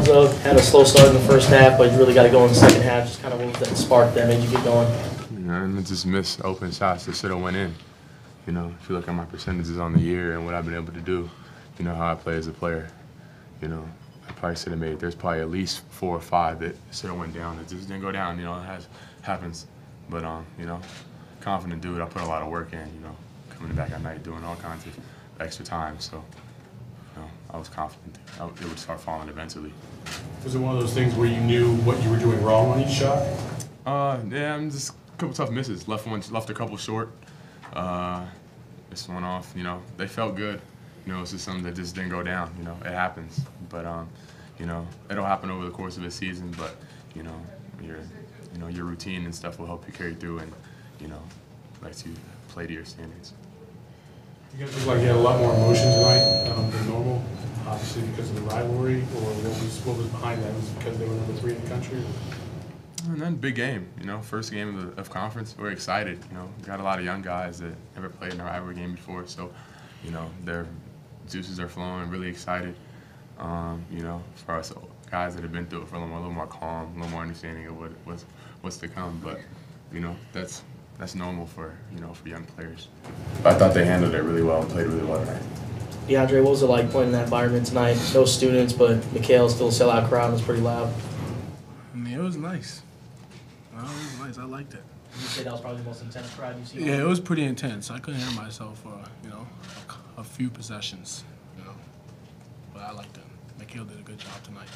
Alonzo had a slow start in the first half, but you really got to go in the second half. Just kind of what was that spark that made you get going? And just miss open shots that should have went in. You know, if you look at my percentages on the year and what I've been able to do, you know, how I play as a player, you know, I probably should have made, there's probably at least 4 or 5 that should have went down. It just didn't go down, you know, happens. But, you know, confident dude, I put a lot of work in, you know, coming back at night, doing all kinds of extra time. So, you know, I was confident it would start falling eventually. Was it one of those things where you knew what you were doing wrong on each shot? Yeah, I'm just a couple tough misses. Left a couple short. Missed one off. You know, they felt good. You know, it's just something that just didn't go down. You know, it happens. But you know, it'll happen over the course of a season. But you know, your routine and stuff will help you carry through, and you know, lets you play to your standards. You guys look like you had a lot more emotion tonight than normal, obviously because of the rivalry, or what was behind that? Was it because they were number 3 in the country? And then big game, you know, first game of conference. We're excited, you know. Got a lot of young guys that never played in a rivalry game before, so you know their juices are flowing. Really excited, you know, for us guys that have been through it for a little more calm, a little more understanding of what's to come. But you know, that's normal for young players. But I thought they handled it really well and played really well tonight. DeAndre, what was it like playing in that environment tonight? No students, but Mikhail still a sellout crowd. It was pretty loud. I mean, it was nice. It was nice. I liked it. Would you say that was probably the most intense crowd you've seen? Yeah, it was pretty intense. I couldn't hear myself for, you know, a few possessions, you know. But I liked it. Mikhail did a good job tonight.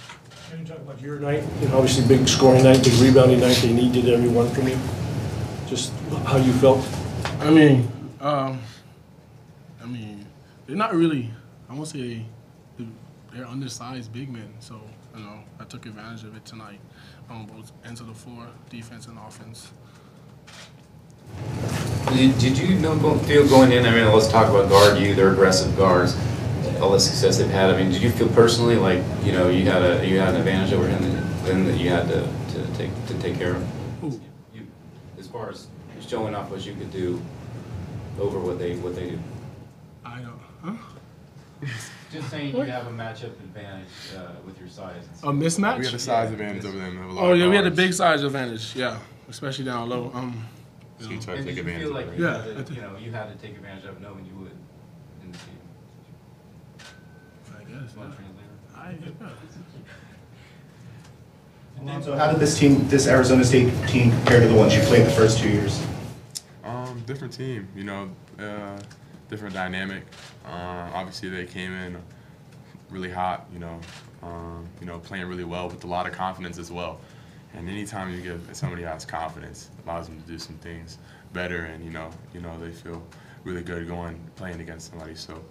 Can you talk about your night? You know, obviously big scoring night, big rebounding night. They needed every one from you. Just how you felt? I mean, they're not really, I won't say they're undersized big men. So, you know, I took advantage of it tonight on both ends of the floor, defense and offense. Did you feel going in? I mean, let's talk about guard you. They're aggressive guards. All the success they've had. I mean, did you feel personally like you know you had an advantage over him that you had to take care of? Who? You, as far as showing off what you could do over what they do. I don't. Huh? Just saying you have a matchup advantage with your size. A mismatch? We had a size advantage over them. Oh yeah, we had a big size advantage. Yeah, especially down low. So you try to and take did you advantage feel like of it. you Yeah. had to, you had to take advantage of knowing you would in the team? I guess. One translator. So how did this Arizona State team compare to the ones you played the first 2 years? Different team, you know, different dynamic. Obviously, they came in really hot, you know, playing really well with a lot of confidence as well. And anytime you give somebody else confidence, it allows them to do some things better, and you know, they feel really good playing against somebody. So,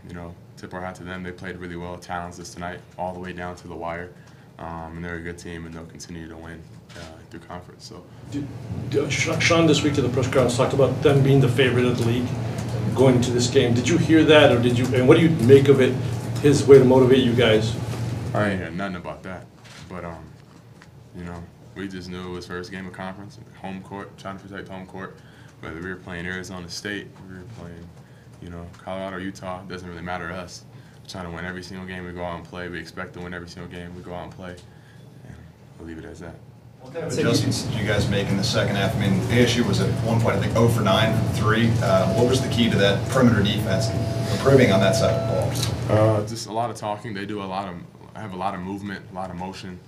you know, tip our hat to them. They played really well, talentless tonight, all the way down to the wire. And they're a good team, and they'll continue to win through conference. So, Sean this week to the press conference talked about them being the favorite of the league going into this game. Did you hear that, or did you? And what do you make of it? His way to motivate you guys. I ain't heard nothing about that, but you know, we just knew it was first game of conference, home court, trying to protect home court. Whether we were playing Arizona State, we were playing, you know, Colorado or Utah, it doesn't really matter to us. We're trying to win every single game we go out and play. We expect to win every single game we go out and play, and we'll leave it as that. What kind of adjustments did you guys make in the second half? I mean, ASU was at one point, I think, 0 for 9 from 3. What was the key to that perimeter defense, improving on that side of the ball? Just a lot of talking. They do have a lot of movement, a lot of motion,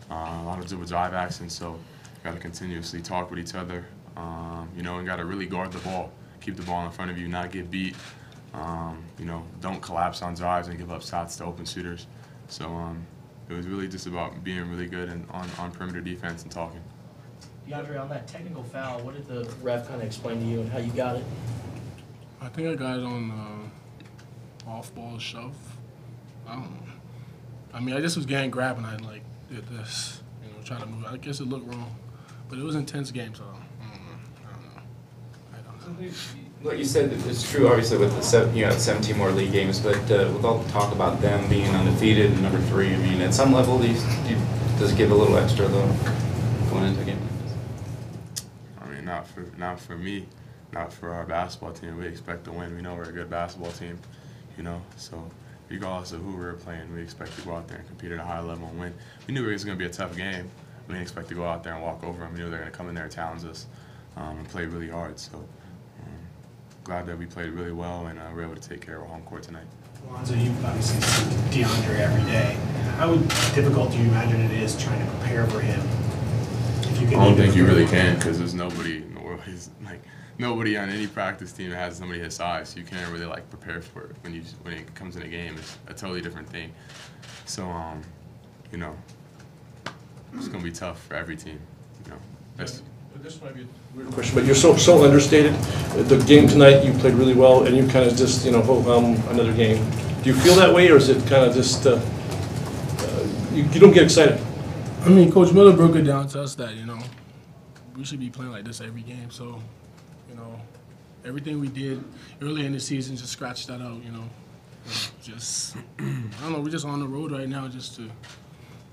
a lot of dribble drive action. So, got to continuously talk with each other. You know, and got to really guard the ball, keep the ball in front of you, not get beat. You know, don't collapse on drives and give up shots to open shooters. So. It was really just about being really good and on perimeter defense and talking. DeAndre, on that technical foul, what did the ref kind of explain to you and how you got it? I think I got it on off-ball shove. I don't know. I mean, I just was getting grabbed and I like did this, you know, trying to move. I guess it looked wrong, but it was an intense game, so I don't know. Like you said, it's true. Obviously, with you got 17 more league games, but with all the talk about them being undefeated and number 3, I mean, at some level, does it give a little extra though going into a game like this? I mean, not for me, not for our basketball team. We expect to win. We know we're a good basketball team, you know. So regardless of who we were playing, we expect to go out there and compete at a high level and win. We knew it was going to be a tough game. We didn't expect to go out there and walk over them. We knew they were going to come in there and challenge us and play really hard. So glad that we played really well and were able to take care of our home court tonight. Alonzo, you obviously see DeAndre every day. How difficult do you imagine it is trying to prepare for him? If you can I don't think you really can, because there's nobody in the world nobody on any practice team that has somebody his size. So you can't really prepare for it when it comes in a game. It's a totally different thing. So you know, it's gonna be tough for every team. You know, this might be a weird question, but you're so understated. The game tonight, you played really well, and you kind of just another game. Do you feel that way, or is it kind of just you don't get excited? I mean, Coach Miller broke it down to us that, we should be playing like this every game. So, everything we did earlier in the season just scratched that out, Just, I don't know, we're just on the road right now just to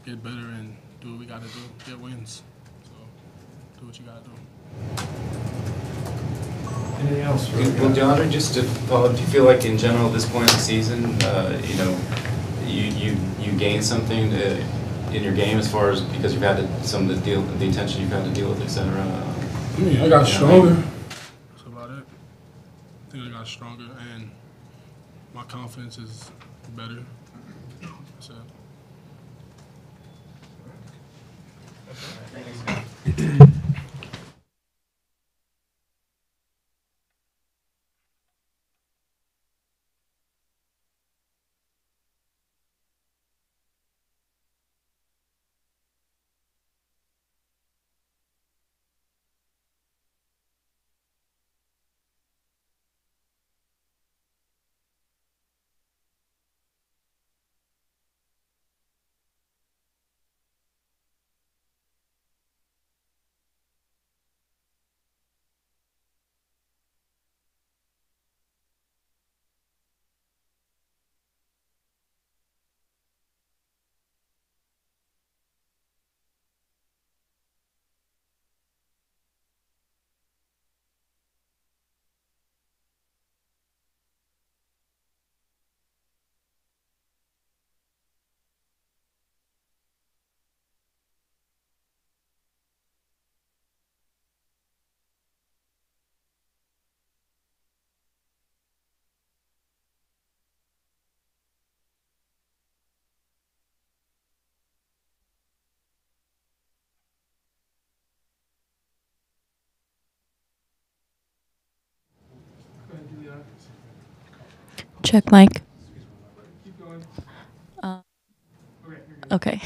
get better and do what we got to do, get wins. So, do what you got to do. Anything else? Well, DeAndre, just to follow up, do you feel like in general at this point in the season, you gained something in your game as far as because you've had the attention you've had to deal with, etc.? I mean, I got stronger. That's about it. I think I got stronger, and my confidence is better. That's it. Check mic. Okay.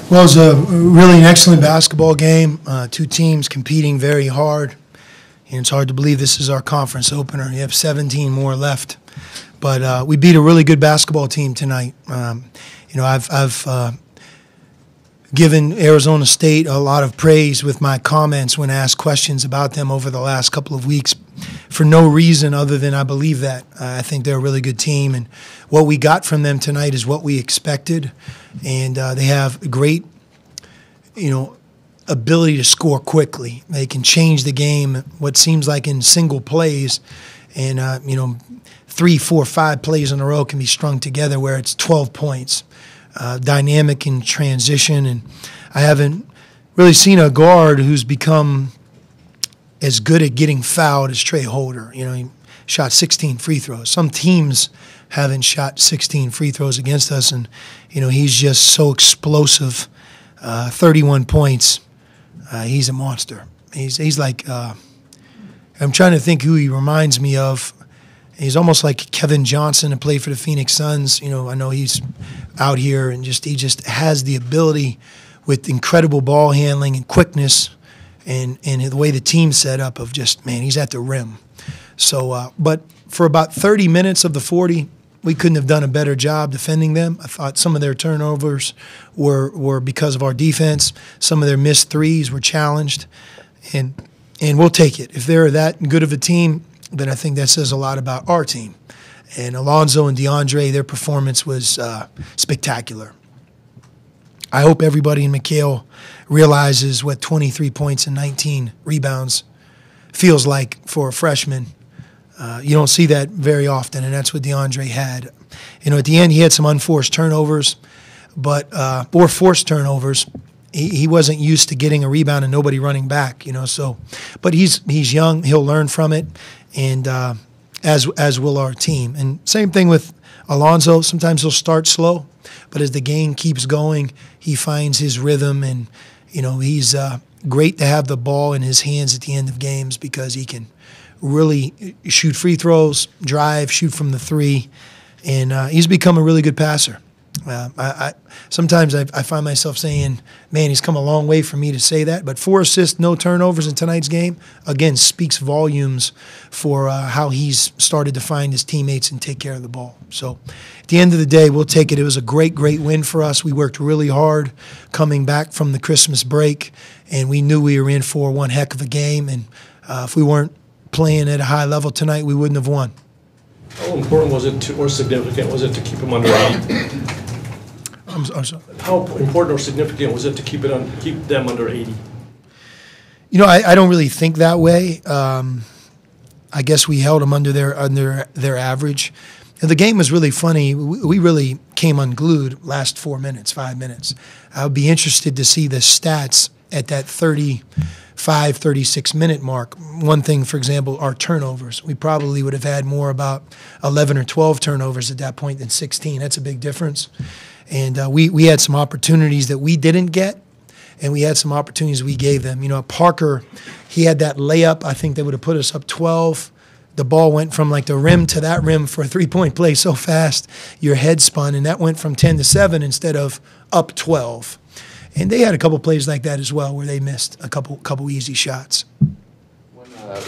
Well, it was really an excellent basketball game. Two teams competing very hard. And it's hard to believe this is our conference opener. You have 17 more left. But we beat a really good basketball team tonight. I've given Arizona State a lot of praise with my comments when asked questions about them over the last couple of weeks for no reason other than I believe that. I think they're a really good team, and what we got from them tonight is what we expected. And they have great, ability to score quickly. They can change the game, what seems like in single plays, and 3, 4, 5 plays in a row can be strung together where it's 12 points. Dynamic in transition, and I haven't really seen a guard who's become as good at getting fouled as Trey Holder. He shot 16 free throws. Some teams haven't shot 16 free throws against us, and he's just so explosive. 31 points. He's a monster. He's like I'm trying to think who he reminds me of. He's almost like Kevin Johnson, who played for the Phoenix Suns. I know he's out here and he just has the ability with incredible ball handling and quickness and the way the team's set up of just, man, he's at the rim. So, but for about 30 minutes of the 40, we couldn't have done a better job defending them. I thought some of their turnovers were because of our defense. Some of their missed threes were challenged, and we'll take it. If they're that good of a team, then I think that says a lot about our team. And Alonzo and DeAndre, their performance was spectacular. I hope everybody in McHale realizes what 23 points and 19 rebounds feels like for a freshman. You don't see that very often, and that's what DeAndre had. At the end, he had some unforced turnovers, or forced turnovers. He wasn't used to getting a rebound and nobody running back, but he's young. He'll learn from it, and as will our team. And same thing with Alonzo. Sometimes he'll start slow, but as the game keeps going, he finds his rhythm, and he's great to have the ball in his hands at the end of games because he can really shoot free throws, drive, shoot from the three, and he's become a really good passer. Sometimes I find myself saying, man, he's come a long way for me to say that. But 4 assists, no turnovers in tonight's game, again, speaks volumes for how he's started to find his teammates and take care of the ball. So at the end of the day, we'll take it. It was a great, great win for us. We worked really hard coming back from the Christmas break, and we knew we were in for one heck of a game. And if we weren't playing at a high level tonight, we wouldn't have won. How important was it or significant was it to keep him under 80? I'm sorry. How important or significant was it to keep them under 80? I don't really think that way. I guess we held them under their average. And the game was really funny. We really came unglued last 5 minutes. I would be interested to see the stats at that 35, 36-minute mark. One thing, for example, our turnovers. We probably would have had more about 11 or 12 turnovers at that point than 16. That's a big difference. And we had some opportunities that we didn't get, and we had some opportunities we gave them. Parker, he had that layup. I think they would have put us up 12. The ball went from like the rim to that rim for a three-point play so fast, your head spun, and that went from 10 to 7 instead of up 12. And they had a couple plays like that as well where they missed a couple easy shots.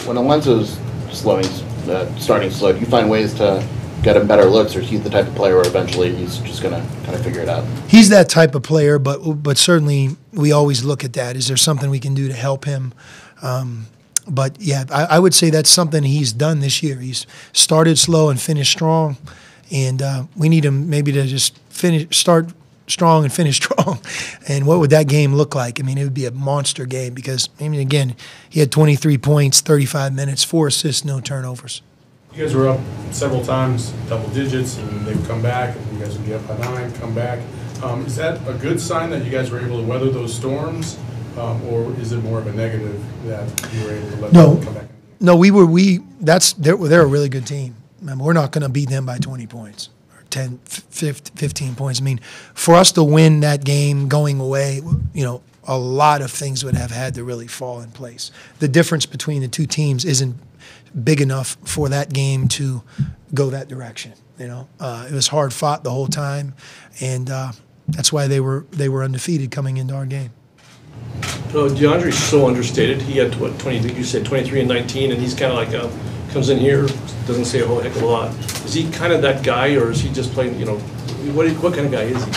When Alonzo's starting slow, do you find ways to get him better looks, or is he the type of player where eventually he's just going to kind of figure it out? He's that type of player, but certainly we always look at that. Is there something we can do to help him? But, yeah, I would say that's something he's done this year. He's started slow and finished strong, and we need him maybe to just start strong and finish strong. And what would that game look like? I mean, it would be a monster game because, again, he had 23 points, 35 minutes, 4 assists, no turnovers. You guys were up several times, double digits, and they would come back, and you guys would be up by 9, come back. Is that a good sign that you guys were able to weather those storms, or is it more of a negative that you were able to let them come back? No, they're a really good team. We're not going to beat them by 20 points or 10, 15 points. I mean, for us to win that game going away, a lot of things would have had to really fall in place. The difference between the two teams isn't big enough for that game to go that direction. It was hard fought the whole time, and That's why they were undefeated coming into our game. DeAndre's so understated. He had, what, 20, you said 23 and 19, and he's kind of like comes in here, doesn't say a whole heck of a lot. Is he kind of that guy, or is he just playing, you know, what kind of guy is he?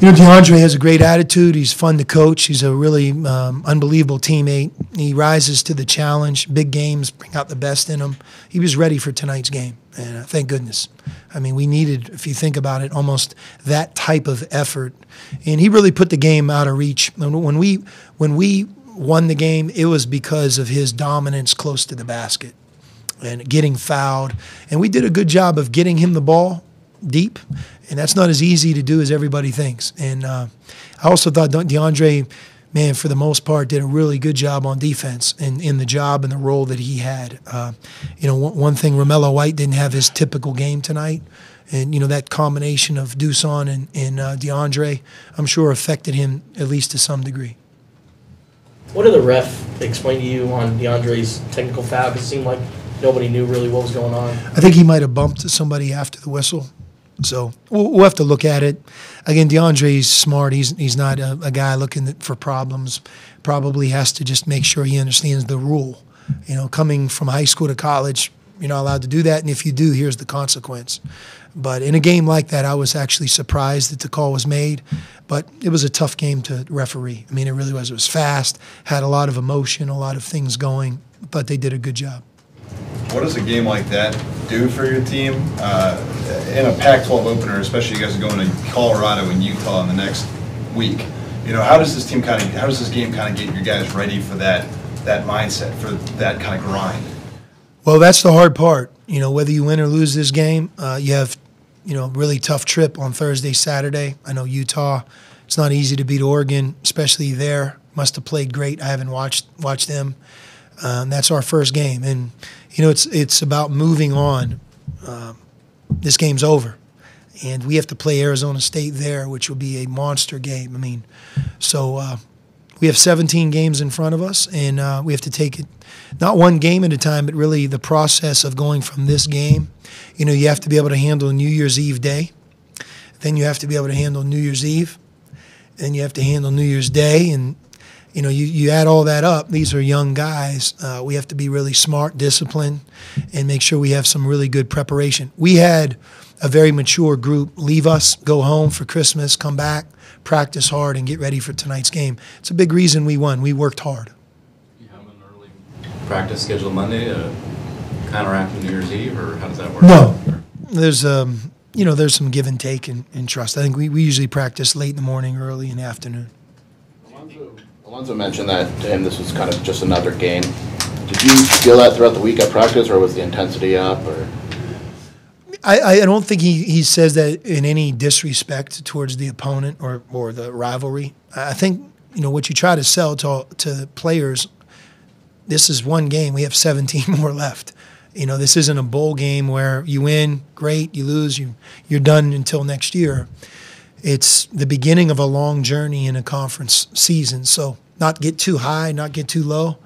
You know, DeAndre has a great attitude. He's fun to coach. He's a really unbelievable teammate. He rises to the challenge. Big games bring out the best in him. He was ready for tonight's game, and thank goodness. I mean, we needed, if you think about it, almost that type of effort. And he really put the game out of reach. When we won the game, it was because of his dominance close to the basket and getting fouled. And we did a good job of getting him the ball deep, and that's not as easy to do as everybody thinks. And I also thought DeAndre, man, for the most part, did a really good job on defense in the job and the role that he had. You know, one thing, Romello White didn't have his typical game tonight, and you know that combination of Dusan and DeAndre, I'm sure affected him at least to some degree. What did the ref explain to you on DeAndre's technical foul? Because it seemed like nobody knew really what was going on. I think he might have bumped somebody after the whistle. So we'll have to look at it. Again, DeAndre's smart. He's not a guy looking for problems. Probably has to just make sure he understands the rule. You know, coming from high school to college, you're not allowed to do that, and if you do, here's the consequence. But in a game like that, I was actually surprised that the call was made. But it was a tough game to referee. I mean, it really was. It was fast, had a lot of emotion, a lot of things going, but they did a good job. What does a game like that do for your team in a Pac-12 opener, especially you guys are going to Colorado and Utah in the next week? You know, how does this game kind of get you guys ready for that mindset, for that kind of grind? Well, that's the hard part. You know, whether you win or lose this game, you have, you know, a really tough trip on Thursday, Saturday. I know Utah. It's not easy to beat Oregon, especially there. Must have played great. I haven't watched them. That's our first game, and you know it's about moving on. This game's over, and we have to play Arizona State there, which will be a monster game. I mean, so we have 17 games in front of us, and we have to take it not one game at a time, but really the process of going from this game. You know, you have to be able to handle New Year's Eve day, then you have to be able to handle New Year's Eve, then you have to handle New Year's Day, and you know, you add all that up, these are young guys. We have to be really smart, disciplined, and make sure we have some really good preparation. We had a very mature group leave us, go home for Christmas, come back, practice hard, and get ready for tonight's game. It's a big reason we won. We worked hard. You have an early practice scheduled Monday to counteract New Year's Eve, or how does that work? No. There's, you know, there's some give and take and trust. I think we usually practice late in the morning, early in the afternoon. Alonzo mentioned that to him this was kind of just another game. Did you feel that throughout the week at practice, or was the intensity up? Or I don't think he says that in any disrespect towards the opponent or the rivalry. I think, you know, what you try to sell to players, this is one game. We have 17 more left. You know, this isn't a bowl game where you win, great, you lose, you're done until next year. It's the beginning of a long journey in a conference season. So not get too high, not get too low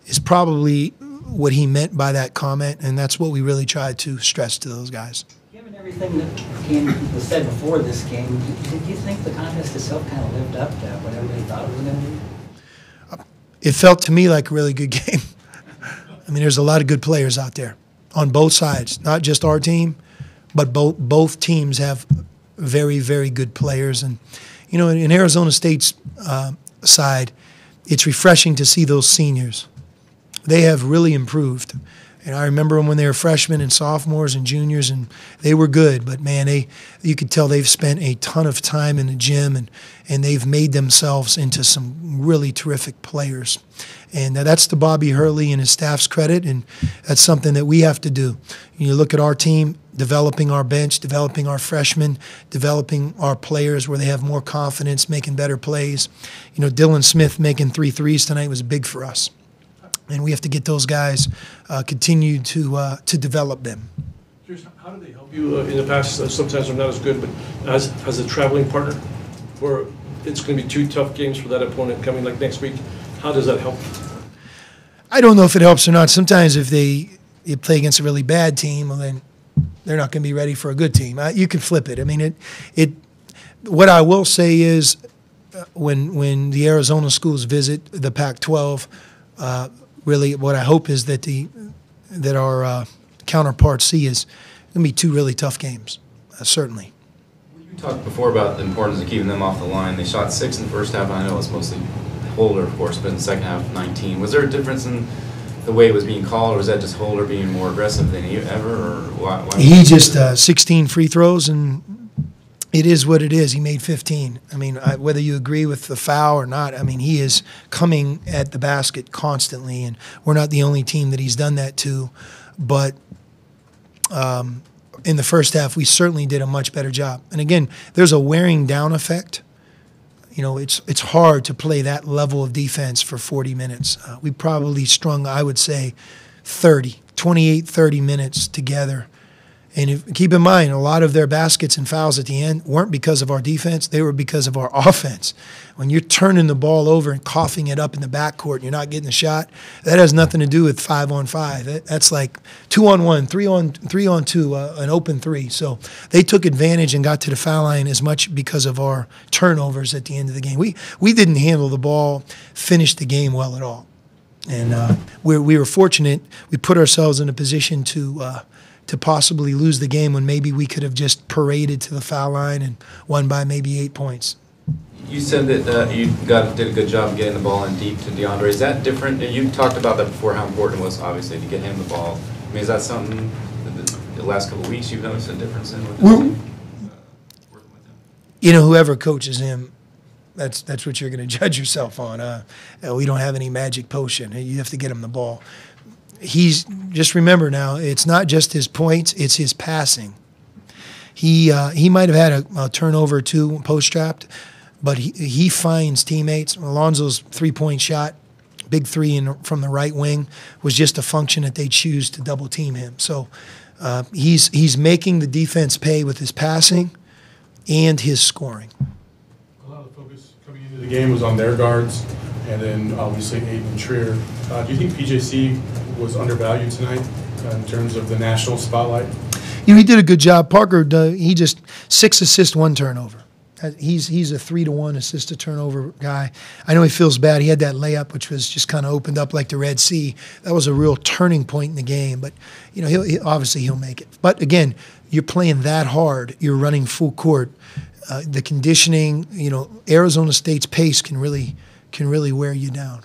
is probably what he meant by that comment, and that's what we really tried to stress to those guys. Given everything that was said before this game, did you think the contest itself kind of lived up to what everybody thought it was going to be? It felt to me like a really good game. I mean, there's a lot of good players out there on both sides, not just our team, but both teams have very, very good players. And, you know, in Arizona State's side, it's refreshing to see those seniors. They have really improved. And I remember them when they were freshmen and sophomores and juniors, and they were good. But, man, you could tell they've spent a ton of time in the gym, and they've made themselves into some really terrific players. And that's to Bobby Hurley and his staff's credit, and that's something that we have to do. You look at our team, developing our bench, developing our freshmen, developing our players where they have more confidence, making better plays. You know, Dylan Smith making 3 threes tonight was big for us. And we have to get those guys, continue to develop them. How do they help you in the past? Sometimes they're not as good, but as a traveling partner, where it's going to be 2 tough games for that opponent coming like next week, how does that help? I don't know if it helps or not. Sometimes if you play against a really bad team, well, then they're not going to be ready for a good team. You can flip it. I mean, what I will say is, when the Arizona schools visit the Pac-12, really what I hope is that our counterparts see is going to be two really tough games, certainly. You talked before about the importance of keeping them off the line. They shot 6 in the first half. I know it was mostly Holder, of course, but in the second half, 19. Was there a difference in the way it was being called, or was that just Holder being more aggressive than you ever, or why He just 16 free throws, and it is what it is. He made 15. I mean, whether you agree with the foul or not, I mean, he is coming at the basket constantly, and we're not the only team that he's done that to. But in the first half, we certainly did a much better job. And again, there's a wearing down effect. You know, it's hard to play that level of defense for 40 minutes. We probably strung, I would say, 28, 30 minutes together. And keep in mind, a lot of their baskets and fouls at the end weren't because of our defense. They were because of our offense. When you're turning the ball over and coughing it up in the backcourt and you're not getting a shot, that has nothing to do with 5-on-5. That's like 2-on-1, 3-on-2, an open three. So they took advantage and got to the foul line as much because of our turnovers at the end of the game. We didn't handle the ball, finish the game well at all. And we were fortunate. We put ourselves in a position to possibly lose the game when maybe we could have just paraded to the foul line and won by maybe 8 points. You said that you did a good job of getting the ball in deep to DeAndre. Is that different? You talked about that before, how important it was, obviously, to get him the ball. I mean, is that something the last couple of weeks you've noticed a difference in with this team? You know, whoever coaches him, that's what you're going to judge yourself on. We don't have any magic potion. You have to get him the ball. Just remember now, it's not just his points, it's his passing. He might have had a turnover or two post-trapped, but he finds teammates. Alonzo's three-point shot, big three from the right wing, was just a function that they choose to double-team him. So he's making the defense pay with his passing and his scoring. A lot of focus coming into the game was on their guards, and then obviously Aiden Trier. Do you think PJC was undervalued tonight in terms of the national spotlight? You know, he did a good job. Parker, he just 6 assists, 1 turnover. He's a 3-to-1 assist to turnover guy. I know he feels bad. He had that layup, which was just kind of opened up like the Red Sea. That was a real turning point in the game. But you know, obviously he'll make it. But again, you're playing that hard. You're running full court. The conditioning, you know, Arizona State's pace can really wear you down.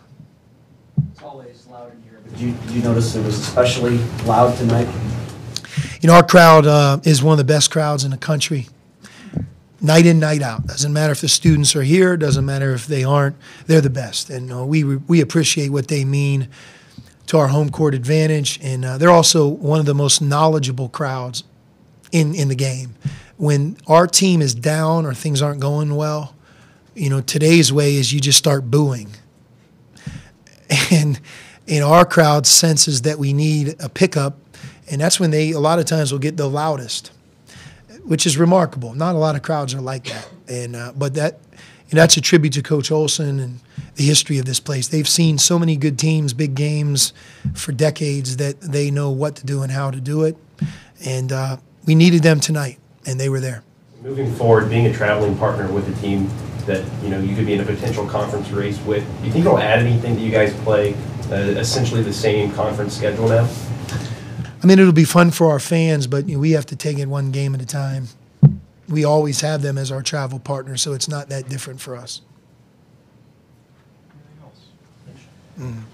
It's always loud in here, but did you notice it was especially loud tonight? You know, our crowd is one of the best crowds in the country. Night in, night out. Doesn't matter if the students are here. Doesn't matter if they aren't. They're the best, and we appreciate what they mean to our home court advantage. And they're also one of the most knowledgeable crowds in the game. When our team is down or things aren't going well, you know, today's way is you just start booing. And our crowd senses that we need a pickup, and that's when they a lot of times will get the loudest, which is remarkable. Not a lot of crowds are like that, and but that's a tribute to Coach Olson and the history of this place. They've seen so many good teams, big games for decades that they know what to do and how to do it, and we needed them tonight, and they were there. Moving forward, being a traveling partner with a team that you could be in a potential conference race with, do you think it'll add anything that you guys play essentially the same conference schedule now? I mean, it'll be fun for our fans, but we have to take it one game at a time. We always have them as our travel partner, so it's not that different for us. Anything else?